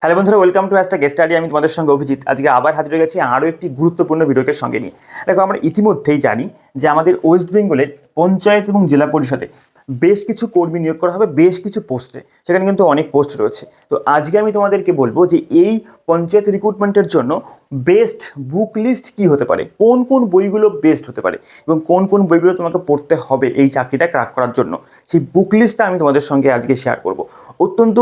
Hello বন্ধুরা, welcome to Astra guest study. আমি তোমাদের সঙ্গে অভিজিৎ আজকে আবার হাজির হয়ে গেছি আরও একটি গুরুত্বপূর্ণ ভিডিওকে সঙ্গে নিয়ে। দেখো, আমরা ইতিমধ্যেই জানি যে আমাদের ওয়েস্ট বেঙ্গলের পঞ্চায়েত এবং জেলা পরিষদে বেশ কিছু কর্মী নিয়োগ করা হবে, বেশ কিছু পোস্টে। সেখানে কিন্তু অনেক পোস্ট রয়েছে। তো আজকে আমি তোমাদেরকে বলবো যে এই পঞ্চায়েত রিক্রুটমেন্টের জন্য বেস্ট বুক লিস্ট কী হতে পারে, কোন কোন বইগুলো বেস্ট হতে পারে এবং কোন কোন বইগুলো তোমাকে পড়তে হবে এই চাকরিটা ক্র্যাক করার জন্য। সেই বুক লিস্টটা আমি তোমাদের সঙ্গে আজকে শেয়ার করব। অত্যন্ত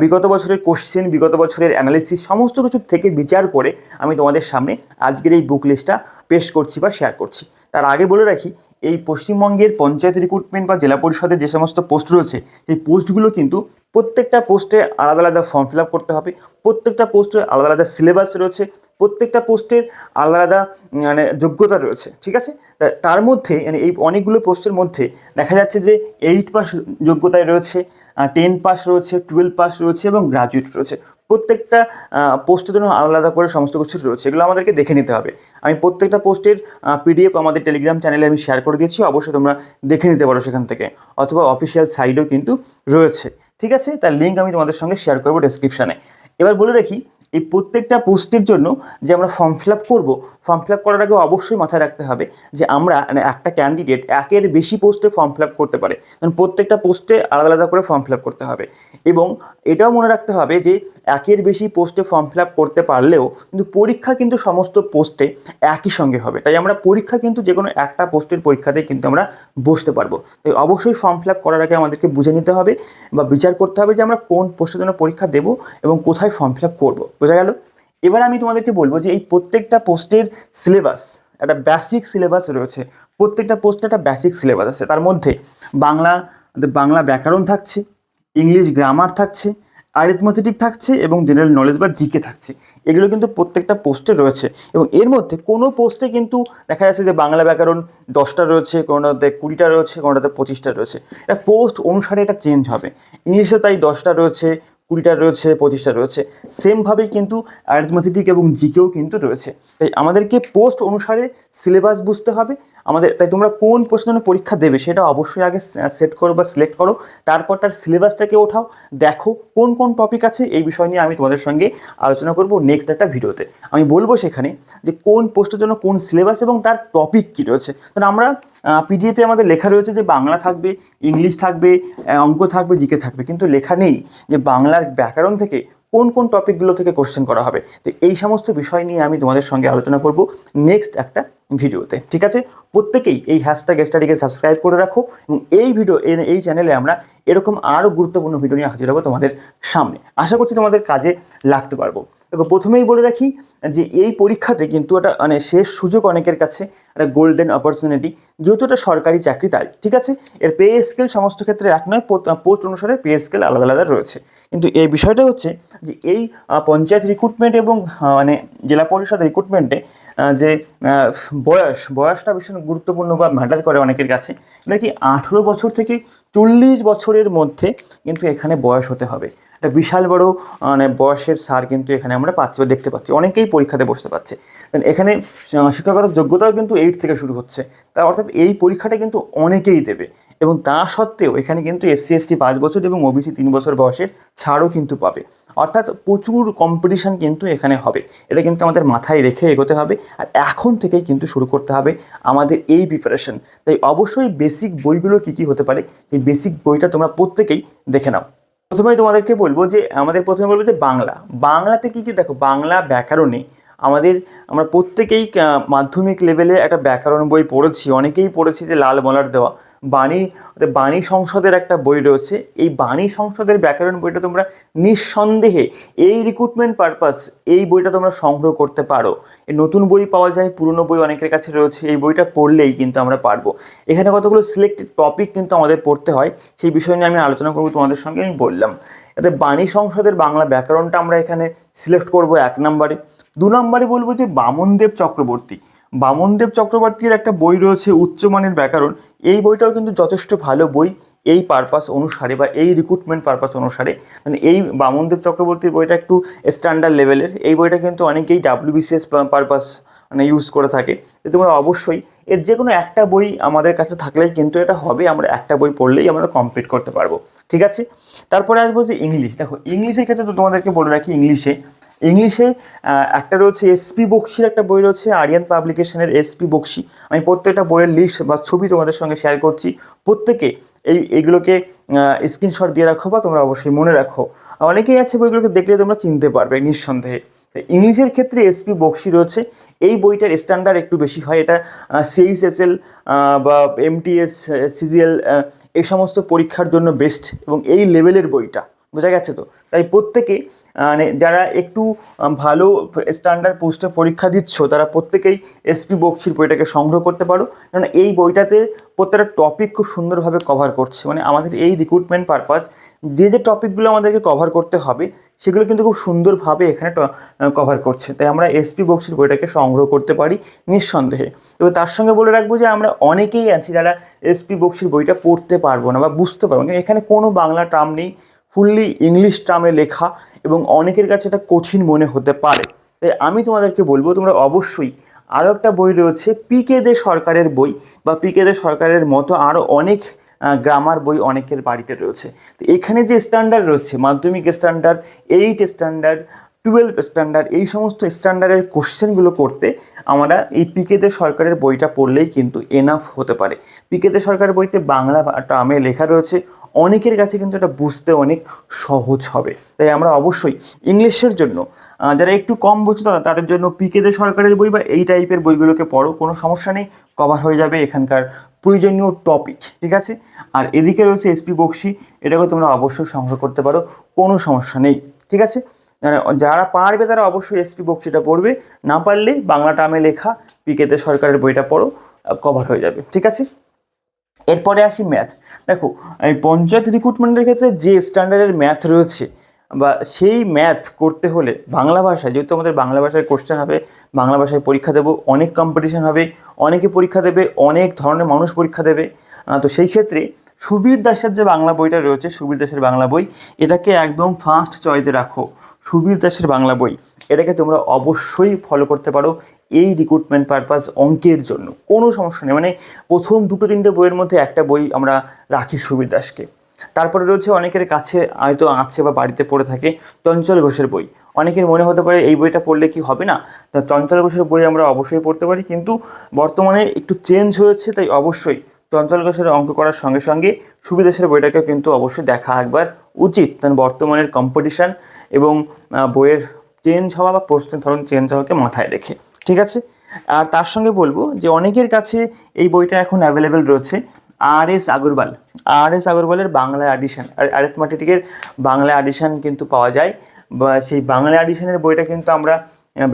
বিগত বছরের কোশ্চেন, বিগত বছরের অ্যানালিসিস সমস্ত কিছু থেকে বিচার করে আমি তোমাদের সামনে আজকের এই বুক লিস্টটা পেশ করছি বা শেয়ার করছি। তার আগে বলে রাখি, এই পশ্চিমবঙ্গের পঞ্চায়েত রিক্রুটমেন্ট বা জেলা পরিষদের যে সমস্ত পোস্ট রয়েছে সেই পোস্টগুলো কিন্তু প্রত্যেকটা পোস্টে আলাদা আলাদা ফর্ম ফিল আপ করতে হবে, প্রত্যেকটা পোস্টে আলাদা আলাদা সিলেবাস রয়েছে, প্রত্যেকটা পোস্টের আলাদা আলাদা যোগ্যতা রয়েছে। ঠিক আছে, তার মধ্যে এই অনেকগুলো পোস্টের মধ্যে দেখা যাচ্ছে যে 8 পাস যোগ্যতায় রয়েছে, 10 পাস রয়েছে, 12 পাস রয়েছে এবং গ্রাজুয়েট রয়েছে। প্রত্যেকটা পোস্টের জন্য আলাদা করে সমস্ত কিছু রয়েছে, এগুলো আমাদেরকে দেখে নিতে হবে। আমি প্রত্যেকটা পোস্টের পিডিএফ আমাদের টেলিগ্রাম চ্যানেলে আমি শেয়ার করে দিয়েছি, অবশ্যই তোমরা দেখে নিতে পারো সেখান থেকে, অথবা অফিসিয়াল সাইটেও কিন্তু রয়েছে। ঠিক আছে, তার লিঙ্ক আমি তোমাদের সঙ্গে শেয়ার করবো ডেসক্রিপশানে। এবার বলে রাখি, এই প্রত্যেকটা পোস্টের জন্য যে আমরা ফর্ম ফিল আপ করবো, ফর্ম ফিল আপ করার আগে অবশ্যই মাথায় রাখতে হবে যে আমরা একটা ক্যান্ডিডেট একের বেশি পোস্টে ফর্ম ফিল আপ করতে পারে, কারণ প্রত্যেকটা পোস্টে আলাদা আলাদা করে ফর্ম ফিল আপ করতে হবে। এবং এটাও মনে রাখতে হবে যে একের বেশি পোস্টে ফর্ম ফিল আপ করতে পারলেও কিন্তু পরীক্ষা কিন্তু সমস্ত পোস্টে একই সঙ্গে হবে। তাই আমরা পরীক্ষা কিন্তু যে কোনো একটা পোস্টের পরীক্ষাতেই কিন্তু আমরা বসতে পারবো। তাই অবশ্যই ফর্ম ফিল আপ করার আগে আমাদেরকে বুঝে নিতে হবে বা বিচার করতে হবে যে আমরা কোন পোস্টের জন্য পরীক্ষা দেবো এবং কোথায় ফর্ম ফিল আপ করবো। বোঝা গেল? এবার আমি তোমাদেরকে বলবো যে এই প্রত্যেকটা পোস্টের সিলেবাস, একটা বেসিক সিলেবাস রয়েছে। প্রত্যেকটা পোস্টে একটা বেসিক সিলেবাস আছে। তার মধ্যে বাংলা ব্যাকরণ থাকছে, ইংলিশ গ্রামার থাকছে, অ্যারিথমেটিক থাকছে এবং জেনারেল নলেজ বা জিকে থাকছে। এগুলো কিন্তু প্রত্যেকটা পোস্টে রয়েছে। এবং এর মধ্যে কোনো পোস্টে কিন্তু দেখা যাচ্ছে যে বাংলা ব্যাকরণ 10টা রয়েছে, কোনোটাতে 20টা রয়েছে, কোনোটাতে 25টা রয়েছে। এটা পোস্ট অনুসারে এটা চেঞ্জ হবে। ইংলিশে তাই 10টা রয়েছে, 20টা রয়েছে, 25টা রয়েছে। সেমভাবেই কিন্তু অ্যারিথমেটিক এবং জিকেও কিন্তু রয়েছে। তাই আমাদেরকে পোস্ট অনুসারে সিলেবাস বুঝতে হবে আমাদের। তাই তোমরা কোন পোস্টের জন্য পরীক্ষা দেবে সেটা অবশ্যই আগে সেট করো বা সিলেক্ট করো। তারপর তার সিলেবাসটাকে ওঠাও, দেখো কোন কোন টপিক আছে। এই বিষয় নিয়ে আমি তোমাদের সঙ্গে আলোচনা করব নেক্সট একটা ভিডিওতে। আমি বলবো সেখানে যে কোন পোস্টের জন্য কোন সিলেবাস এবং তার টপিক কী রয়েছে। কারণ আমরা পিডিএফে আমাদের লেখা রয়েছে যে বাংলা থাকবে, ইংলিশ থাকবে, অঙ্ক থাকবে, জিকে থাকবে, কিন্তু লেখা নেই যে বাংলার ব্যাকরণ থেকে কোন কোন টপিকগুলো থেকে কোশ্চেন করা হবে। তো এই সমস্ত বিষয় নিয়ে আমি তোমাদের সঙ্গে আলোচনা করব নেক্সট একটা ভিডিওতে। ঠিক আছে, প্রত্যেকেই এই হ্যাশট্যাগ স্টাডিকে সাবস্ক্রাইব করে রাখো এবং এই চ্যানেলে আমরা এরকম আরও গুরুত্বপূর্ণ ভিডিও নিয়ে হাজির হবো তোমাদের সামনে। আশা করছি তোমাদের কাজে লাগতে পারবো। দেখো, প্রথমেই বলে রাখি যে এই পরীক্ষাতে কিন্তু একটা শেষ সুযোগ অনেকের কাছে, একটা গোল্ডেন অপরচুনিটি, যেহেতু এটা সরকারি চাকরি তাই। ঠিক আছে, এর পে স্কেল সমস্ত ক্ষেত্রে এক নয়, পোস্ট অনুসারে পে স্কেল আলাদা আলাদা রয়েছে। কিন্তু এই বিষয়টা হচ্ছে যে এই পঞ্চায়েত রিক্রুটমেন্ট এবং জেলা পরিষদ রিক্রুটমেন্টে যে বয়সটা ভীষণ গুরুত্বপূর্ণ বা ম্যাটার করে অনেকের কাছে। নাকি 18 বছর থেকে 40 বছরের মধ্যে কিন্তু এখানে বয়স হতে হবে। একটা বিশাল বড় বয়সের সার কিন্তু এখানে আমরা পাচ্ছি বা দেখতে পাচ্ছি, অনেকেই পরীক্ষাতে বসতে পারছে। এখানে শিক্ষাগত যোগ্যতাও কিন্তু 8 থেকে শুরু হচ্ছে। তার অর্থাৎ এই পরীক্ষাটা কিন্তু অনেকেই দেবে। এবং তা সত্ত্বেও এখানে কিন্তু SC ST 5 বছর এবং OBC 3 বছর বয়সের ছাড়ও কিন্তু পাবে। অর্থাৎ প্রচুর কম্পিটিশান কিন্তু এখানে হবে। এটা কিন্তু আমাদের মাথায় রেখে এগোতে হবে, আর এখন থেকেই কিন্তু শুরু করতে হবে আমাদের এই প্রিপারেশন। তাই অবশ্যই বেসিক বইগুলো কী কী হতে পারে, এই বেসিক বইটা তোমরা প্রত্যেকেই দেখে নাও। প্রথমেই তোমাদেরকে বলবো যে বাংলাতে কী কী, দেখো বাংলা ব্যাকরণে আমরা প্রত্যেকেই মাধ্যমিক লেভেলে একটা ব্যাকরণ বই পড়েছি, অনেকেই পড়েছি যে লাল মলার দেওয়া বাণী সংসদের একটা বই রয়েছে। এই বাণী সংসদের ব্যাকরণ বইটা তোমরা নিঃসন্দেহে এই রিক্রুটমেন্ট পারপাস এই বইটা তোমরা সংগ্রহ করতে পারো। এই নতুন বই পাওয়া যায়, পুরনো বই অনেকের কাছে রয়েছে, এই বইটা পড়লেই কিন্তু আমরা পারবো। এখানে কতগুলো সিলেক্টেড টপিক কিন্তু আমাদের পড়তে হয়, সেই বিষয় নিয়ে আমি আলোচনা করবো তোমাদের সঙ্গে। আমি বললাম এতে বাণী সংসদের বাংলা ব্যাকরণটা আমরা এখানে সিলেক্ট করব 1 নম্বরে। 2 নম্বরে বলবো যে বামনদেব চক্রবর্তীর একটা বই রয়েছে উচ্চমানের ব্যাকরণ। এই বইটাও কিন্তু যথেষ্ট ভালো বই এই পারপাস অনুসারে বা এই রিক্রুটমেন্ট পারপাস অনুসারে। মানে এই বামনদেব চক্রবর্তীর বইটা একটু স্ট্যান্ডার্ড লেভেলের। এই বইটা কিন্তু অনেকেই WBCS পারপাস ইউজ করে থাকে। তো তোমরা অবশ্যই এর যে কোনো একটা বই আমাদের কাছে থাকলেই কিন্তু এটা হবে, আমরা একটা বই পড়লেই আমরা কমপ্লিট করতে পারবো। ঠিক আছে। তারপরে আসবো যে ইংলিশ। দেখো ইংলিশের ক্ষেত্রে তো তোমাদেরকে বলে রাখি, ইংলিশে একটা রয়েছে এসপি বক্সির একটা বই রয়েছে, আরিয়ান পাবলিকেশনের এসপি বক্সি। আমি প্রত্যেকটা বইয়ের লিস্ট বা ছবি তোমাদের সঙ্গে শেয়ার করছি, প্রত্যেকে এইগুলোকে স্ক্রিনশট দিয়ে রাখো বা তোমরা অবশ্যই মনে রাখো। অনেকেই আছে বইগুলোকে দেখলে তোমরা চিনতে পারবে নিঃসন্দেহে। ইংলিশের ক্ষেত্রে এসপি বক্সি রয়েছে, এই বইটার স্ট্যান্ডার্ড একটু বেশি হয়। এটা সিএইচএসএল বা এমটিএস, সিজিএল এই সমস্ত পরীক্ষার জন্য বেস্ট, এবং এই লেভেলের বইটা, বোঝা গেছে তো। তাই প্রত্যেকে মানে যারা একটু ভালো স্ট্যান্ডার্ড পোস্টে পরীক্ষা দিচ্ছ তারা প্রত্যেকেই এসপি বক্সির বইটাকে সংগ্রহ করতে পারো, কারণ এই বইটাতে প্রত্যেকটা টপিক খুব সুন্দরভাবে কভার করছে। মানে আমাদের এই রিক্রুটমেন্ট পারপাস যে টপিকগুলো আমাদেরকে কভার করতে হবে সেগুলো কিন্তু খুব সুন্দরভাবে এখানে কভার করছে। তাই আমরা এসপি বক্সির বইটাকে সংগ্রহ করতে পারি নিঃসন্দেহে। এবার তার সঙ্গে বলে রাখবো যে আমরা অনেকেই আছি যারা এসপি বক্সির বইটা পড়তে পারবো না বা বুঝতে পারবো না, এখানে কোনো বাংলা টার্ম নেই, ফুললি ইংলিশ টার্মে লেখা, এবং অনেকের কাছে এটা কঠিন মনে হতে পারে। তাই আমি তোমাদেরকে বলবো তোমরা অবশ্যই, আরও একটা বই রয়েছে পিকে দে সরকারের বই, বা পিকে দে সরকারের মতো আরও অনেক গ্রামার বই অনেকের বাড়িতে রয়েছে। তো এখানে যে স্ট্যান্ডার্ড রয়েছে, মাধ্যমিক স্ট্যান্ডার্ড, 8 স্ট্যান্ডার্ড, 12 স্ট্যান্ডার্ড, এই সমস্ত স্ট্যান্ডার্ডের কোশ্চেনগুলো করতে আমরা এই পিকে দে সরকারের বইটা পড়লেই কিন্তু এনাফ হতে পারে। পিকে দে সরকারের বইতে বাংলা টার্মে লেখা রয়েছে, অনেকের কাছে কিন্তু এটা বুঝতে অনেক সহজ হবে। তাই আমরা অবশ্যই ইংলিশের জন্য যারা একটু কম বোঝে তাদের জন্য পিকে দে সরকারের বই বা এই টাইপের বইগুলোকে পড়ো, কোনো সমস্যা নেই, কভার হয়ে যাবে এখানকার প্রয়োজনীয় টপিক, ঠিক আছে। আর এদিকে রয়েছে এসপি বক্সি, এটাকে তোমরা অবশ্যই সংগ্রহ করতে পারো, কোনো সমস্যা নেই, ঠিক আছে। যারা পারবে তারা অবশ্যই এসপি বক্সিটা পড়বে, না পারলেই বাংলা টার্মে লেখা পিকে দে সরকারের বইটা পড়ো, কভার হয়ে যাবে, ঠিক আছে। এরপরে আসি ম্যাথ। দেখো এই পঞ্চায়েত রিক্রুটমেন্টের ক্ষেত্রে যে স্ট্যান্ডার্ডের ম্যাথ রয়েছে বা সেই ম্যাথ করতে হলে বাংলা ভাষায়, যেহেতু আমাদের বাংলা ভাষায় কোশ্চেন হবে, বাংলা ভাষায় পরীক্ষা দেবো, অনেক কম্পিটিশন হবে, অনেকে পরীক্ষা দেবে, অনেক ধরনের মানুষ পরীক্ষা দেবে। তো সেই ক্ষেত্রে সুবীর দাসের যে বাংলা বইটা রয়েছে, সুবীর দাসের বাংলা বই, এটাকে একদম ফার্স্ট চয়েসে রাখো। সুবীর দাসের বাংলা বই, এটাকে তোমরা অবশ্যই ফলো করতে পারো এই রিক্রুটমেন্ট পারপাস অঙ্কের জন্য, কোনো সমস্যা নেই। মানে প্রথম 2-3টে বইয়ের মধ্যে একটা বই আমরা রাখি সুবীর দাসকে। তারপরে রয়েছে অনেকের কাছে হয়তো আছে বা বাড়িতে পড়ে থাকে চঞ্চল ঘোষের বই। অনেকের মনে হতে পারে এই বইটা পড়লে কি হবে না, তা চঞ্চল ঘোষের বই আমরা অবশ্যই পড়তে পারি, কিন্তু বর্তমানে একটু চেঞ্জ হয়েছে, তাই অবশ্যই চঞ্চল ঘোষের অঙ্ক করার সঙ্গে সঙ্গে সুবীর দাসের বইটাকে কিন্তু অবশ্যই দেখা একবার উচিত, কারণ বর্তমানের কম্পিটিশান এবং বইয়ের চেঞ্জ হওয়া বা প্রশ্নের ধরন চেঞ্জ হওয়াকে মাথায় রেখে, ঠিক আছে। আর তার সঙ্গে বলবো যে অনেকের কাছে এই বইটা এখন অ্যাভেলেবেল রয়েছে আর এস আগরওয়ালের বাংলা এডিশন, আর অ্যারিথমেটিকের বাংলা এডিশন কিন্তু পাওয়া যায়, বা সেই বাংলা এডিশনের বইটা কিন্তু আমরা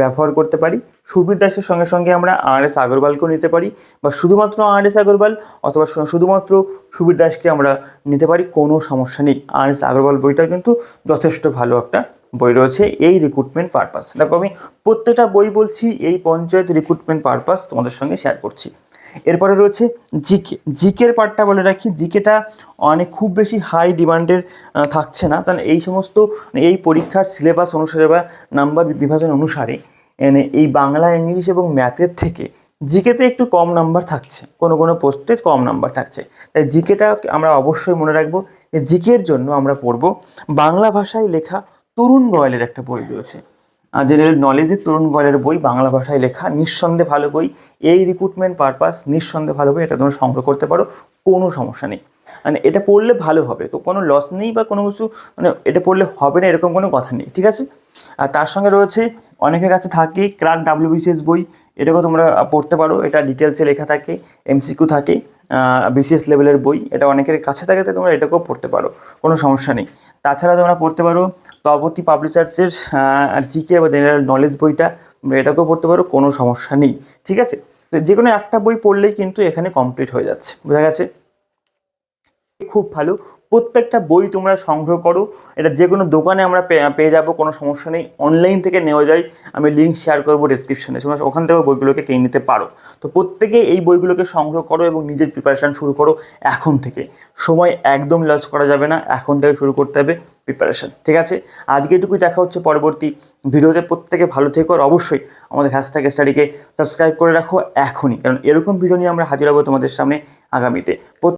ব্যবহার করতে পারি। সুবীর দাসের সঙ্গে সঙ্গে আমরা আর এস আগরওয়ালকেও নিতে পারি, বা শুধুমাত্র আর এস আগরওয়াল অথবা শুধুমাত্র সুবীর দাসকে আমরা নিতে পারি, কোনো সমস্যা নেই। আর এস আগরওয়াল বইটা কিন্তু যথেষ্ট ভালো একটা বই রয়েছে এই রিক্রুটমেন্ট পারপাস। দেখো আমি প্রত্যেকটা বই বলছি এই পঞ্চায়েত রিক্রুটমেন্ট পারপাস তোমাদের সঙ্গে শেয়ার করছি। এরপরে রয়েছে জিকের পার্টটা বলে রাখি, জিকেটা অনেক খুব বেশি হাই ডিমান্ডের থাকছে না, কারণ এই সমস্ত এই পরীক্ষার সিলেবাস অনুসারে বা নাম্বার বিভাজন অনুসারে এই বাংলা, ইংলিশ এবং ম্যাথের থেকে জিকেতে একটু কম নাম্বার থাকছে, কোনো পোস্টে কম নাম্বার থাকছে। তাই জিকেটা আমরা অবশ্যই মনে রাখবো যে জিকের জন্য আমরা পড়বো বাংলা ভাষায় লেখা তরুণ গোয়ালের একটা বই রয়েছে, জেনারেল নলেজের তরুণ গোয়ালের বই, বাংলা ভাষায় লেখা, নিঃসন্দেহে ভালো বই, এই রিক্রুটমেন্ট পারপাস নিঃসন্দেহে ভালো বই, এটা তোমরা সংগ্রহ করতে পারো, কোনো সমস্যা নেই। মানে এটা পড়লে ভালো হবে, তো কোনো লস নেই বা কোনো কিছু মানে এটা পড়লে হবে না এরকম কোনো কথা নেই, ঠিক আছে। আর তার সঙ্গে রয়েছে অনেকের কাছে থাকে ক্রাক WBCS বই, এটাকেও তোমরা পড়তে পারো, এটা ডিটেলসে লেখা থাকে, MCQ থাকে, বিসিএস লেভেলের বই, এটা অনেকের কাছে থাকে, তাই তোমরা এটাকেও পড়তে পারো, কোনো সমস্যা নেই। তাছাড়া তোমরা পড়তে পারো তপতী পাবলিশার্সের জিকে বা জেনারেল নলেজ বইটা, তোমরা এটাকেও পড়তে পারো, কোনো সমস্যা নেই, ঠিক আছে। তো যে কোনো একটা বই পড়লেই কিন্তু এখানে কমপ্লিট হয়ে যাচ্ছে, বোঝা গেছে। খুব ভালো, প্রত্যেকটা বই তোমরা সংগ্রহ করো, এটা যে কোনো দোকানে আমরা পেয়ে যাবো, কোনো সমস্যা নেই, অনলাইন থেকে নেওয়া যায়, আমি লিঙ্ক শেয়ার করবো ডিসক্রিপশনে, তোমরা ওখান থেকেও বইগুলোকে কিনে নিতে পারো। তো প্রত্যেকে এই বইগুলোকে সংগ্রহ করো এবং নিজের প্রিপারেশান শুরু করো এখন থেকে, সময় একদম লস করা যাবে না, এখন থেকে শুরু করতে হবে প্রিপারেশান, ঠিক আছে। আজকে এটুকুই, দেখা হচ্ছে পরবর্তী ভিডিওতে, প্রত্যেকে ভালো থেকো, আর অবশ্যই আমাদের হ্যাশট্যাগ স্টাডিকে সাবস্ক্রাইব করে রাখো এখনই, কারণ এরকম ভিডিও নিয়ে আমরা হাজির হবো তোমাদের সামনে আগামীতে।